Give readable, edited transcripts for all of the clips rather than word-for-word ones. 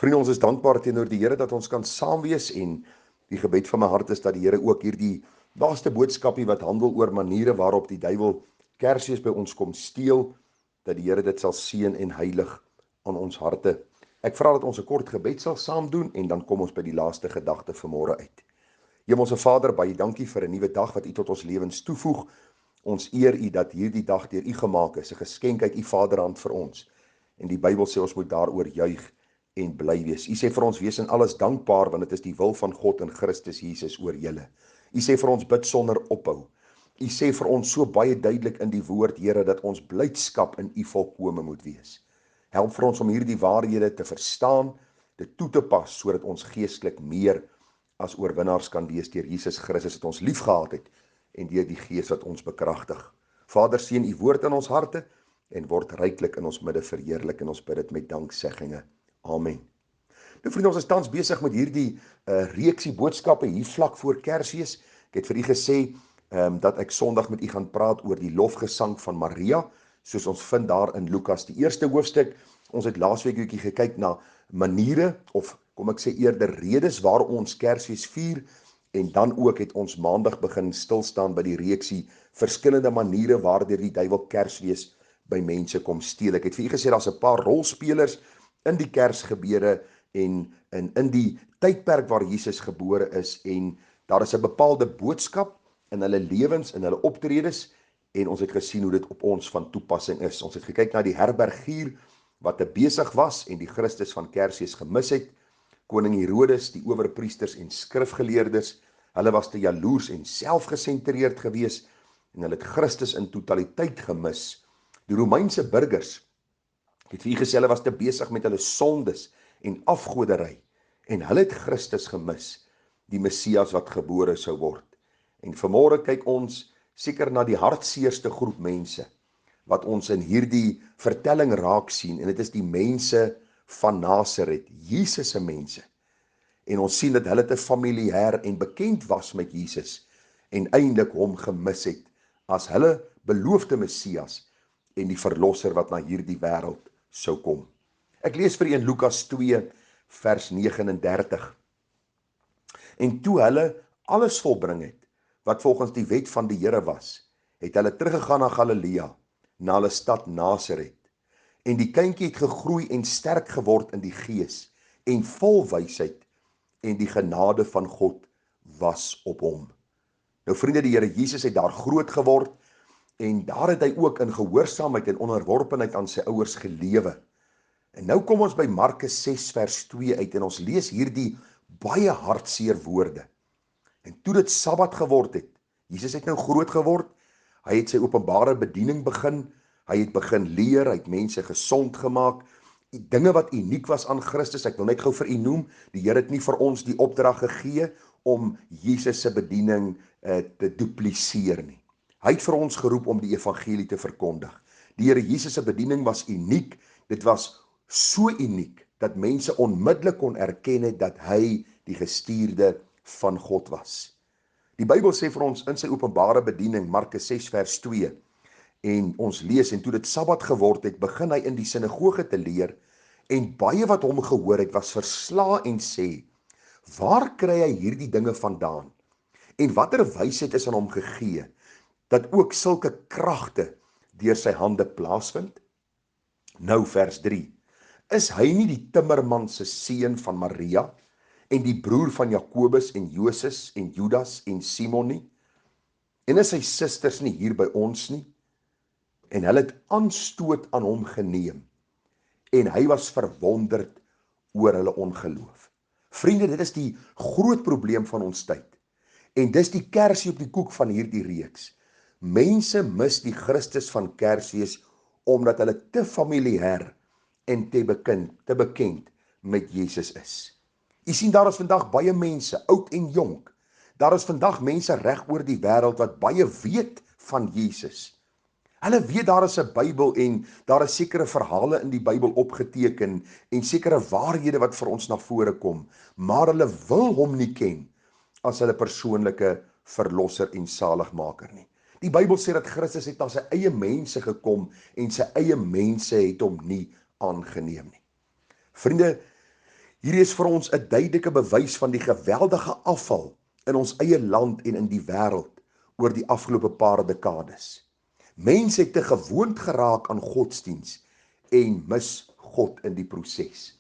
Vriende, ons is dankbaar teenoor die Here dat ons kan saam wees en die gebed van my hart is dat die Here ook hierdie laaste boodskapie wat handel oor maniere waarop die duiwel Kersfees by ons kom steel, dat die Here dit sal seën en heilig aan ons harte. Ek vra dat ons 'n kort gebed sal saam doen en dan kom ons by die laaste gedagte vanmôre uit. Hemelse Vader, baie dankie vir 'n nuwe dag wat U tot ons lewens toevoeg. Ons eer U dat hierdie dag deur U gemaak is, 'n geskenk uit U Vaderhand vir ons. En die Bybel sê ons moet daaroor juig en bly wees. U sê vir ons wees in alles dankbaar want dit is die wil van God in Christus Jesus oor julle. U sê vir ons bid sonder ophou. U sê vir ons so baie duidelik in die woord, Here, dat ons blydskap in U volkome moet wees. Help vir ons om hierdie waarhede te verstaan, dit toe te pas sodat ons geestelik meer as oorwinnaars kan wees deur Jesus Christus wat ons liefgehad het en deur die Gees wat ons bekragtig. Vader, seën U woord in ons harte en word ryklik in ons midde verheerlik en ons bid dit met dankseggings. Amen. Nou vriende, ons is tans besig met hierdie reeksie boodskappe hier vlak voor Kersfees. Ek het vir u gesê dat ek Sondag met u gaan praat oor die lofgesang van Maria, soos ons vind daar in Lukas die eerste hoofstuk. Ons het laasweek 'n bietjie gekyk na maniere, of kom ek sê eerder redes waarom ons Kersfees vier, en dan ook het ons Maandag begin stilstaan by die reeksie verskillende maniere waardeur die duiwel Kersfees by mense kom steel. Ek het vir u gesê daar's 'n paar rolspelers in die Kersgebeure en in die tydperk waar Jesus gebore is, en daar is 'n bepaalde boodskap in hulle lewens, in hulle optredes, en ons het gesien hoe dit op ons van toepassing is. Ons het gekyk na die herbergier wat te besig was en die Christus van Kersfees gemis het, koning Herodes, die owerpriesters en skrifgeleerdes, hulle was te jaloers en selfgesentreerd gewees en hulle het Christus in totaliteit gemis. Die Romeinse burgers, ek het vir u gesê, hulle was te besig met hulle sondes en afgoderry, en hulle het Christus gemis, die Messias wat gebore sou word. En vanmôre kyk ons seker na die hartseerste groep mense, wat ons in hierdie vertelling raak sien, en dit is die mense van Nasaret, Jesus se mense. En ons sien dat hulle te familier en bekend was met Jesus, en eintlik hom gemis het, as hulle beloofde Messias, en die verlosser wat na hierdie wêreld sou kom. Ek lees vir u in Lukas 2 vers 39. En toe hulle alles volbring het, wat volgens die wet van die Here was, het hulle teruggegaan na Galilea, na hulle stad Nasaret. En die kindjie het gegroei en sterk geword in die gees, en vol wysheid, en die genade van God was op hom. Nou vriende, die Here Jesus het daar groot geword, en daar het hy ook in gehoorsaamheid en onderworpenheid aan sy ouers gelewe. En nou kom ons by Markus 6 vers 2 uit, en ons lees hierdie baie hartseer woorde. En toe dit Sabbat geword het, Jesus het nou groot geword, hy het sy openbare bediening begin, hy het begin leer, hy het mense gesond gemaak, die dinge wat uniek was aan Christus. Ek wil net gou vir u noem, die Here het nie vir ons die opdrag gegee om Jesus se bediening te dupliseer nie. Hy het vir ons geroep om die evangelie te verkondig. Die Here Jesus se bediening was uniek, dit was so uniek, dat mense onmiddellik kon erken het dat hy die gestuurde van God was. Die Bybel sê vir ons in sy openbare bediening, Markus 6 vers 2, en ons lees, en toe dit Sabbat geword het, begin hy in die sinagoge te leer, en baie wat hom gehoor het, was versla en sê, waar kry hy hierdie dinge vandaan? En watter wysheid is aan hom gegee, dat ook sulke kragte deur sy hande plaasvind? Nou vers 3, is hy nie die timmerman se seun van Maria, en die broer van Jakobus en Joses en Judas en Simon nie? En is sy susters nie hier by ons nie? En hulle het aanstoot aan hom geneem, en hy was verwonderd oor hulle ongeloof. Vriende, dit is die groot probleem van ons tyd, en dis die kersie op die koek van hierdie reeks. Mense mis die Christus van Kersfees, omdat hulle te familier en te bekend met Jesus is. U sien, daar is vandag baie mense, oud en jonk. Daar is vandag mense reg oor die wêreld wat baie weet van Jesus. Hulle weet daar is 'n Bybel en daar is sekere verhale in die Bybel opgeteken en sekere waarhede wat vir ons na vore kom, maar hulle wil hom nie ken as hulle persoonlike verlosser en saligmaker nie. Die Bybel sê dat Christus het na sy eie mense gekom en sy eie mense het hom nie aangeneem nie. Vriende, Hierdie is vir ons 'n duidelike bewys van die geweldige afval in ons eie land en in die wêreld oor die afgelope paar dekades. Mense het te gewoond geraak aan godsdiens en mis God in die proses.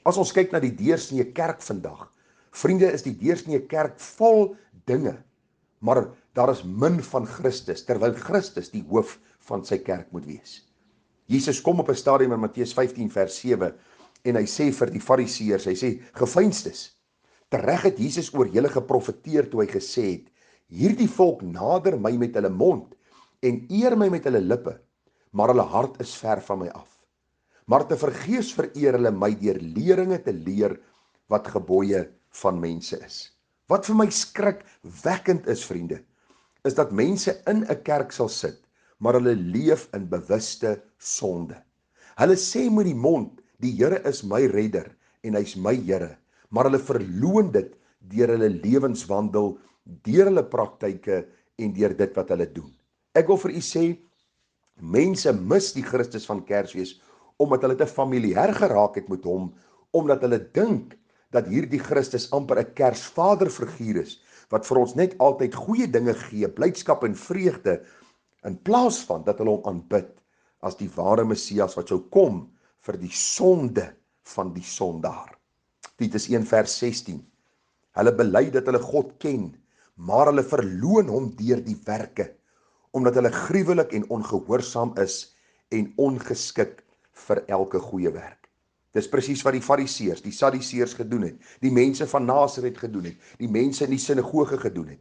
As ons kyk na die deursnee kerk vandag, vriende, is die deursnee kerk vol dinge, maar daar is min van Christus, terwyl Christus die hoof van sy kerk moet wees. Jesus kom op 'n stadium in Matteus 15 vers 7 en hy sê vir die fariseërs, hy sê, geveinstes, tereg het Jesus oor julle geprofeteer toe hy gesê het, hierdie volk nader my met hulle mond en eer my met hulle lippe, maar hulle hart is ver van my af. Maar te vergeefs vereer hulle my deur leringe te leer wat gebooie van mense is. Wat vir my skrikwekkend is, vriende, is dat mense in 'n kerk sal sit, maar hulle leef in bewuste sonde. Hulle sê met die mond, die Here is my redder en hy's my Here, maar hulle verloon dit deur hulle lewenswandel, deur hulle praktyke en deur dit wat hulle doen. Ek wil vir u sê, mense mis die Christus van Kersfees omdat hulle te familier geraak het met hom, omdat hulle dink dat hierdie Christus amper 'n Kersvaderfiguur is, wat vir ons net altyd goeie dinge gee, blydskap en vreugde, in plaas van dat hulle hom aanbid as die ware Messias wat sou kom vir die sonde van die sondaar. Titus 1 vers 16. Hulle bely dat hulle God ken, maar hulle verloon hom deur die werke, omdat hulle gruwelik en ongehoorsaam is en ongeskik vir elke goeie werk. Dis presies wat die fariseërs, die sadduseërs gedoen het, die mense van Nasaret gedoen het, die mense in die sinagoge gedoen het.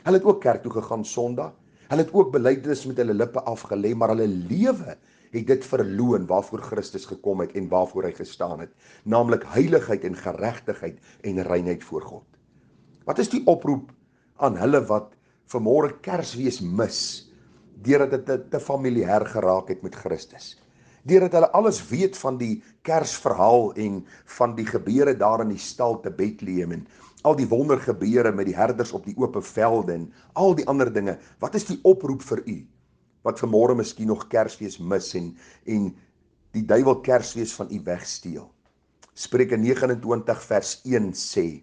Hulle het ook kerk toe gegaan Sondag, hulle het ook belydenis met hulle lippe afgelê, maar hulle lewe het dit verloon waarvoor Christus gekom het en waarvoor hy gestaan het, naamlik heiligheid en geregtigheid en reinheid voor God. Wat is die oproep aan hulle wat vanmôre Kersfees mis, deurdat dit te familier geraak het met Christus? Deurdat hulle alles weet van die Kersverhaal en van die gebeure daar in die stal te Bethlehem en al die wondergebeure met die herders op die oop velde en al die ander dinge. Wat is die oproep vir u wat vanmôre miskien nog Kersfees mis en die duiwel Kersfees van u wegsteel? Spreuke 29 vers 1 sê: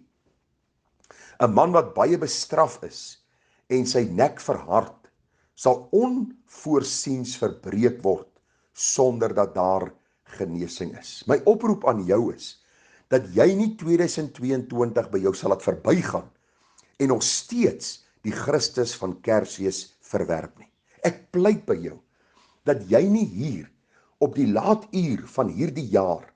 'n man wat baie bestraf is en sy nek verhard, sal onvoorsiens verbreek word sonder dat daar genesing is. My oproep aan jou is dat jy nie 2022 by jou sal laat verbygaan en nog steeds die Christus van Kersfees verwerp nie. Ek pleit by jou dat jy nie hier op die laat uur van hierdie jaar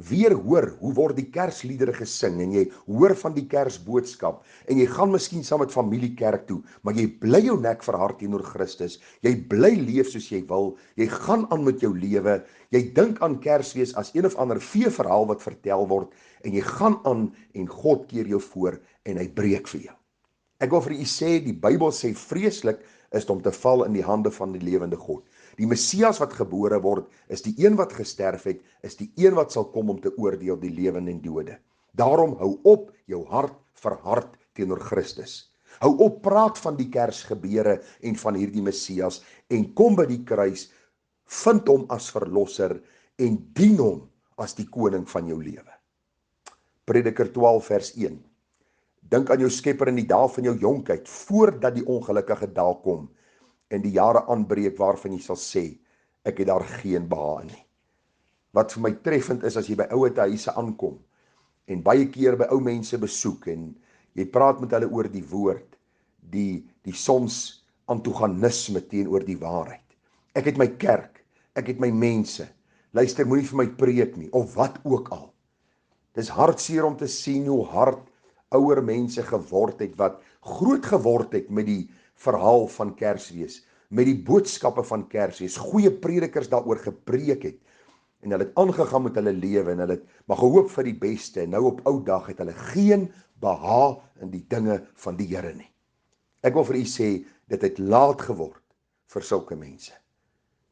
weer hoor hoe word die Kersliedere gesing en jy hoor van die Kersboodskap en jy gaan miskien saam met familie kerk toe, maar jy bly jou nek verhard teenoor Christus, jy bly leef soos jy wil, jy gaan aan met jou lewe, jy dink aan Kersfees as een of ander feeverhaal wat vertel word en jy gaan aan en God keer jou voor en hy breek vir jou. Ek wil vir u sê, die Bybel sê vreeslik is om te val in die hande van die lewende God. Die Messias wat gebore word, is die een wat gesterf het, is die een wat sal kom om te oordeel die lewende en dode. Daarom hou op jou hart verhard teenoor Christus. Hou op praat van die Kersgebeure en van hierdie Messias en kom by die kruis, vind hom as verlosser en dien hom as die koning van jou lewe. Prediker 12 vers 1. Dink aan jou Skepper in die dae van jou jonkheid, voordat die ongelukkige dae kom en die jare aanbreek waarvan jy sal sê, ek het daar geen behae nie. Wat vir my treffend is, as jy by ouete huise aankom, en baie keer by ou mense besoek, en jy praat met hulle oor die woord, die soms antagonisme teenoor die waarheid. Ek het my kerk, ek het my mense, luister, moenie vir my preek nie, of wat ook al. Dis hartseer om te sien hoe hard ouer mense geword het, wat groot geword het met die verhaal van Kersfees, met die boodskappe van Kersfees, goeie predikers daaroor gepreek het, en hulle het aangegaan met hulle lewe, en hulle het maar gehoop vir die beste, en nou op ou dag het hulle geen behae in die dinge van die Here nie. Ek wil vir u sê, dit het laat geword vir sulke mense.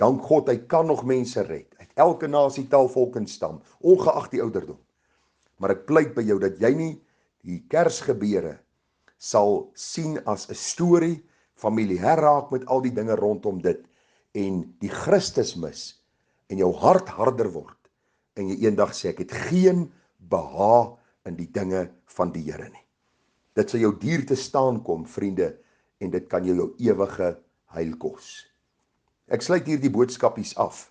Dank God, hy kan nog mense red, uit elke nasie, taal, volk en stam, ongeag die ouderdom. Maar ek pleit by jou, dat jy nie die Kersgebeure sal sien as 'n storie, familier raak met al die dinge rondom dit, en die Christus mis, en jou hart harder word, en jy eendag sê, ek het geen behaag in die dinge van die Here nie. Dit sal jou duur te staan kom, vriende, en dit kan jou ewige heil kos. Ek sluit hier die boodskapies af.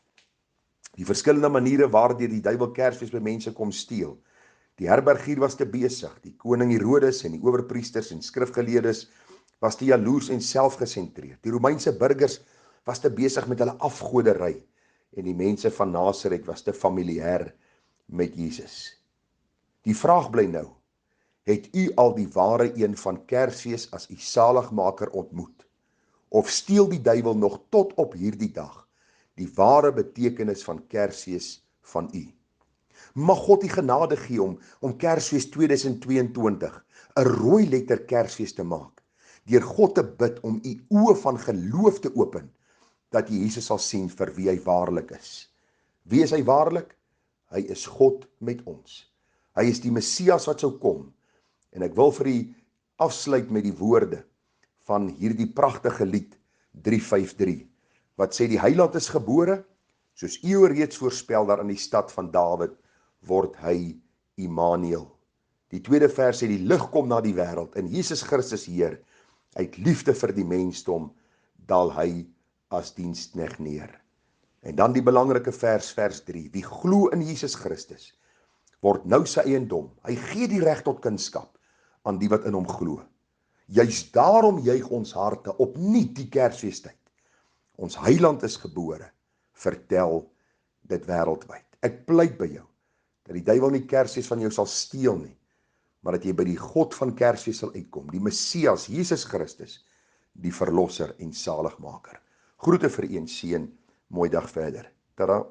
Die verskillende maniere waardeur die duiwel Kersfees by mense kom steel. Die herbergier was te besig, die koning Herodes en die owerpriesters en skrifgeleerdes was te jaloers en selfgesentreerd. Die Romeinse burgers was te besig met hulle afgodery en die mense van Nasaret was te familier met Jesus. Die vraag bly nou, het u al die ware een van Kersfees as u saligmaker ontmoet? Of steel die duiwel nog tot op hierdie dag die ware betekenis van Kersfees van u? Mag God die genade gee om Kersfees 2022 'n rooi letter Kersfees te maak, deur God te bid om u oë van geloof te open, dat jy Jesus sal sien vir wie hy waarlik is. Wie is hy waarlik? Hy is God met ons. Hy is die Messias wat sou kom. En ek wil vir u afsluit met die woorde van hierdie pragtige lied 353, wat sê die Heiland is gebore, soos eeue reeds voorspel daar in die stad van Dawid, word hy Immanuel. Die tweede vers sê die lig kom na die wêreld en Jesus Christus Heer, uit liefde vir die mensdom, daal hy as diensknegt neer. En dan die belangrike vers 3, wie glo in Jesus Christus, word nou sy eiendom. Hy gee die reg tot kunskap aan die wat in hom glo. Juist daarom juig ons harte opnuut die Kersfeestyd. Ons Heiland is gebore, vertel dit wêreldwyd. Ek pleit by jou, dat die duiwel nie Kersfees van jou sal steel nie, maar dat jy by die God van Kersfees sal uitkom, die Messias, Jesus Christus, die Verlosser en Saligmaker. Groete vir u en seën, mooi dag verder. Tada!